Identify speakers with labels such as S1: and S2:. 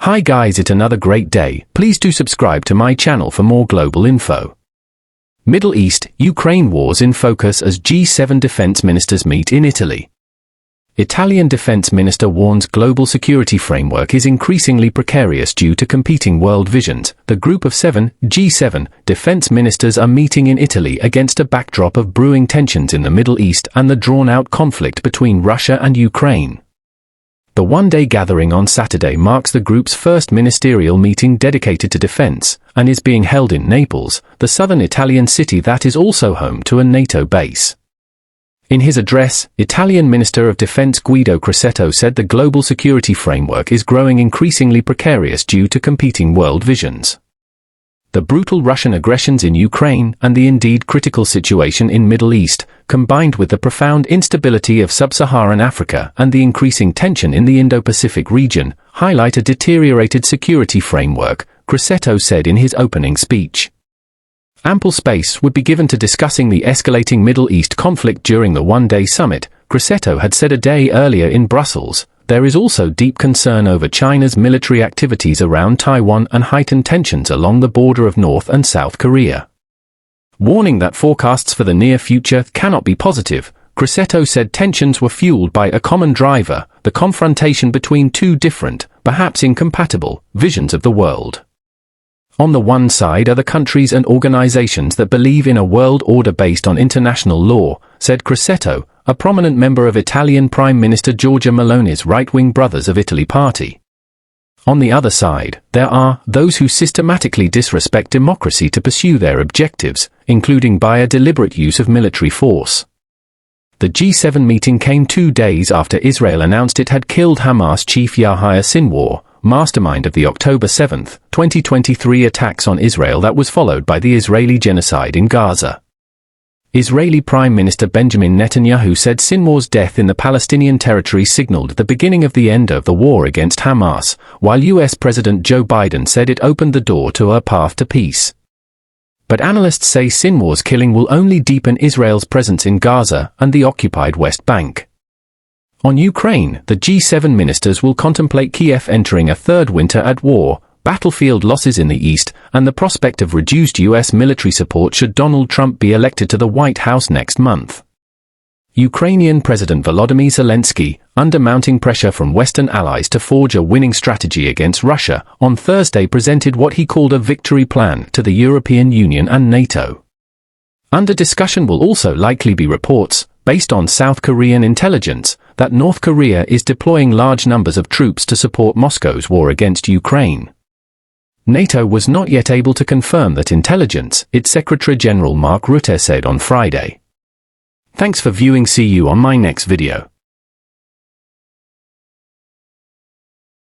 S1: Hi guys, it's another great day. Please do subscribe to my channel for more global info. Middle East, Ukraine wars in focus as G7 defense ministers meet in Italy. Italian defense minister warns global security framework is increasingly precarious due to competing world visions. The group of 7, G7, defense ministers are meeting in Italy against a backdrop of brewing tensions in the Middle East and the drawn-out conflict between Russia and Ukraine. The one-day gathering on Saturday marks the group's first ministerial meeting dedicated to defense, and is being held in Naples, the southern Italian city that is also home to a NATO base. In his address, Italian Minister of Defense Guido Crosetto said the global security framework is growing increasingly precarious due to competing world visions. The brutal Russian aggressions in Ukraine and the indeed critical situation in Middle East, combined with the profound instability of sub-Saharan Africa and the increasing tension in the Indo-Pacific region, highlight a deteriorated security framework, Crosetto said in his opening speech. Ample space would be given to discussing the escalating Middle East conflict during the one-day summit, Crosetto had said a day earlier in Brussels. There is also deep concern over China's military activities around Taiwan and heightened tensions along the border of North and South Korea. Warning that forecasts for the near future cannot be positive, Crosetto said tensions were fueled by a common driver, the confrontation between two different, perhaps incompatible, visions of the world. On the one side are the countries and organizations that believe in a world order based on international law, said Crosetto, a prominent member of Italian Prime Minister Giorgia Meloni's right-wing Brothers of Italy party. On the other side, there are those who systematically disrespect democracy to pursue their objectives, including by a deliberate use of military force. The G7 meeting came 2 days after Israel announced it had killed Hamas chief Yahya Sinwar, mastermind of the October 7, 2023 attacks on Israel that was followed by the Israeli genocide in Gaza. Israeli Prime Minister Benjamin Netanyahu said Sinwar's death in the Palestinian territory signaled the beginning of the end of the war against Hamas, while US President Joe Biden said it opened the door to a path to peace. But analysts say Sinwar's killing will only deepen Israel's presence in Gaza and the occupied West Bank. On Ukraine, the G7 ministers will contemplate Kiev entering a third winter at war, battlefield losses in the east, and the prospect of reduced U.S. military support should Donald Trump be elected to the White House next month. Ukrainian President Volodymyr Zelensky, under mounting pressure from Western allies to forge a winning strategy against Russia, on Thursday presented what he called a victory plan to the European Union and NATO. Under discussion will also likely be reports, based on South Korean intelligence, that North Korea is deploying large numbers of troops to support Moscow's war against Ukraine. NATO was not yet able to confirm that intelligence, its Secretary-General Mark Rutte said on Friday. Thanks for viewing. See you on my next video.